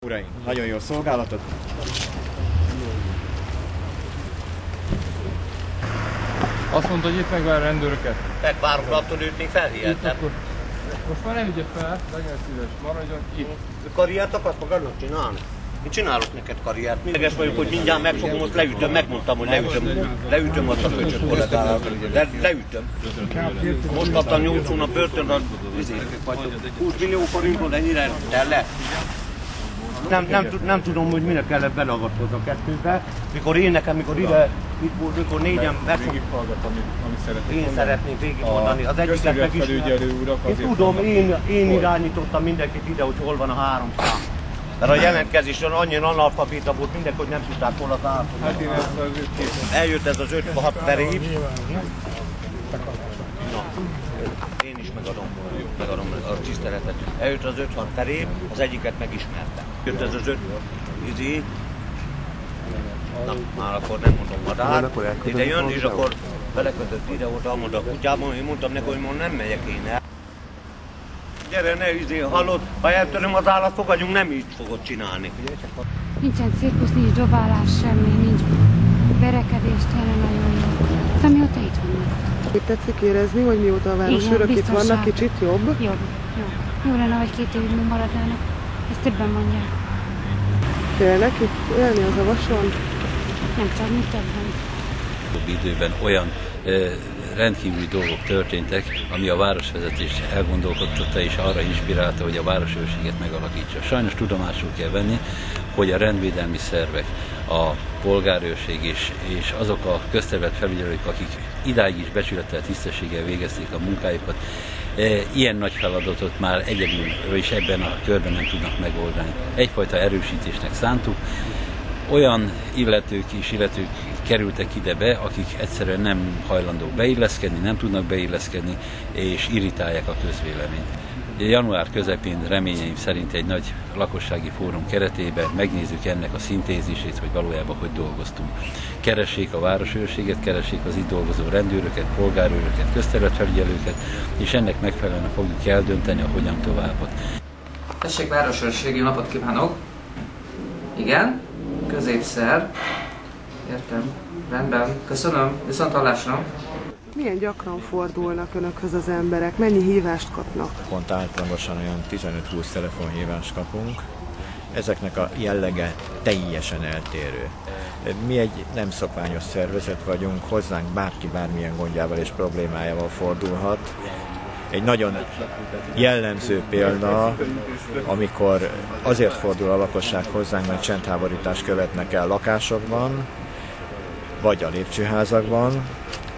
Uraim, nagyon jó szolgálatot. Azt mondta, hogy itt megvár a rendőröket. Megvárok, attól őt még felhihetem. Most már nem ügye fel, legyen szíves, maradjon itt. Karriert akarsz magadnak csinálni? Én csinálok neked karriert. Mindeges vagyok, hogy mindjárt megfogom, azt leütöm, megmondtam, hogy leütöm azt a köcsöt kollégával. Leütöm. Most kaptam 8 hónap börtönre, 20 millió forintból ennyire el le. Nem tudom, hogy minek kellett beleavatkozni a kettőbe. Mikor négyen megfogjuk. Én szeretnék végigmondani. Az egyiket meg is. Én tudom, én irányítottam mindenkit ide, hogy hol van a 300. Mert a jelentkezésen annyira analfabéta volt mindenki, hogy nem tudták hol az átfogni. Eljött ez az 5-6 teréb. Én is megadom a tiszteletet. Eljött az 5-6 teréb, az egyiket megismertem. Jött ez az 5 izé. Na, már akkor nem mondom madár. Ide jön, és akkor belekötött ide, ott amond a kutyában. Én mondtam neki, hogy most nem megyek én el. Gyere, ne izé, hallod? Ha eltöröm az állat, fogadjunk, nem így fogod csinálni. Nincsen cirkusz, nincs dobálás, semmi, nincs verekedés, tényleg nagyon jó. De mióta itt vannak? Itt tetszik érezni, hogy mióta a városőrök itt vannak, kicsit jobb? Jobb. Jó lenne, hogy 2 évig még maradnának. Ezt többen mondják. Félnek itt élni az avason? Nem csak, mint többen. Időben olyan rendkívüli dolgok történtek, ami a városvezetést elgondolkodtatta és arra inspirálta, hogy a városőrséget megalakítsa. Sajnos tudomásul kell venni, hogy a rendvédelmi szervek, a polgárőrség és azok a közterületfelügyelők, akik idáig is becsülettel, tisztességgel végezték a munkájukat, ilyen nagy feladatot már egyedül és ebben a körben nem tudnak megoldani. Egyfajta erősítésnek szántuk. Olyan illetők kerültek ide be, akik egyszerűen nem hajlandók beilleszkedni, nem tudnak beilleszkedni, és irritálják a közvéleményt. Január közepén reményeim szerint egy nagy lakossági fórum keretében megnézzük ennek a szintézisét, hogy valójában hogy dolgoztunk. Keressék a városőrséget, keressék az itt dolgozó rendőröket, polgárőröket, közterületfelügyelőket, és ennek megfelelően fogjuk eldönteni, hogy hogyan tovább. Tessék, városőrség, jó napot kívánok! Igen? Középszer. Értem. Rendben. Köszönöm. Viszonthallásra. Milyen gyakran fordulnak önökhöz az emberek? Mennyi hívást kapnak? Pont általánosan olyan 15-20 telefonhívást kapunk. Ezeknek a jellege teljesen eltérő. Mi egy nem szokványos szervezet vagyunk, hozzánk bárki bármilyen gondjával és problémájával fordulhat. Egy nagyon jellemző példa, amikor azért fordul a lakosság hozzánk, mert csendháborítást követnek el lakásokban, vagy a lépcsőházakban.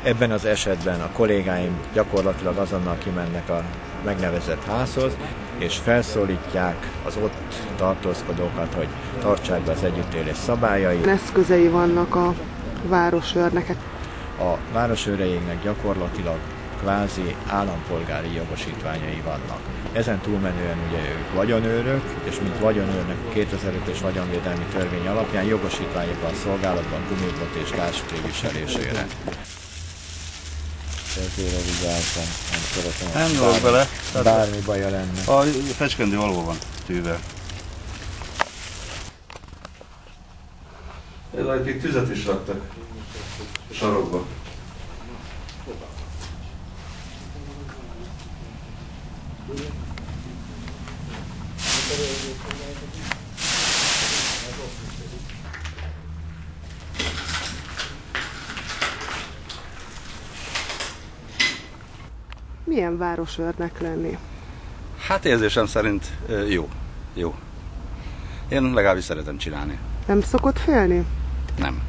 Ebben az esetben a kollégáim gyakorlatilag azonnal kimennek a megnevezett házhoz, és felszólítják az ott tartózkodókat, hogy tartsák be az együttélés szabályait. Eszközei vannak a városőrnek. A városőreinknek gyakorlatilag kvázi állampolgári jogosítványai vannak. Ezen túlmenően ugye ők vagyonőrök, és mint vagyonőrnek a 2005-ös vagyonvédelmi törvény alapján jogosítványuk van szolgálatban gumibot és gázspré viselésére. Ezért vigyázzam, nem szeretem. Nem nyúlok bele. Bármi baja lenne. A fecskendő való van tűvel. Itt tüzet is raktak a sarokba. Milyen városőrnek lenni? Hát érzésem szerint jó. Én legalábbis szeretem csinálni. Nem szokott félni? Nem.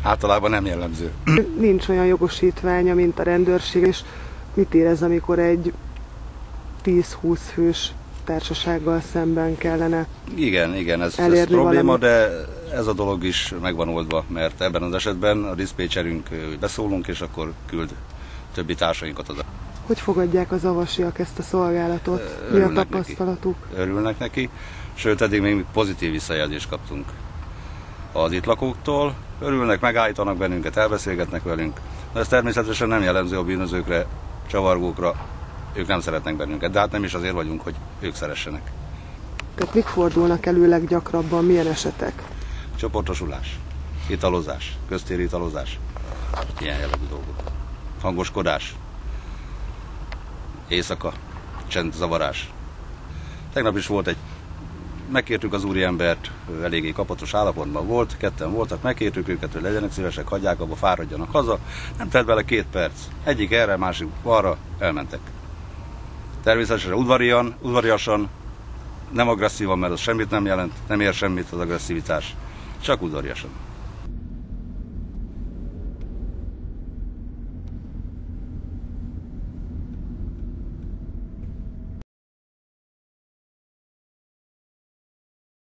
Általában nem jellemző. Nincs olyan jogosítványa, mint a rendőrség, és mit érez, amikor egy 10-20 fős társasággal szemben kellene Igen, ez probléma, valami. De ez a dolog is megvan oldva, mert ebben az esetben a diszpécserünk beszólunk, és akkor küld többi társainkat oda. Hogy fogadják az avasiak ezt a szolgálatot? Mi a tapasztalatuk? Örülnek neki, sőt eddig még pozitív visszajelzést kaptunk az itt lakóktól. Örülnek, megállítanak bennünket, elbeszélgetnek velünk. De ez természetesen nem jellemző a bűnözőkre, csavargókra. Ők nem szeretnek bennünket, de hát nem is azért vagyunk, hogy ők szeressenek. Tehát mik fordulnak elő leggyakrabban, milyen esetek? Csoportosulás, italozás, köztéri italozás, ilyen jellegű dolgok. Hangoskodás, éjszaka, csendzavarás. Tegnap is volt megkértük az úriembert, ő eléggé kapotos állapotban volt, ketten voltak, megkértük őket, hogy legyenek szívesek, hagyják abba, fáradjanak haza. Nem telt bele 2 perc. Egyik erre, másik arra, elmentek. Természetesen udvariasan, nem agresszívan, mert az semmit nem jelent, nem ér semmit az agresszivitás, csak udvariasan.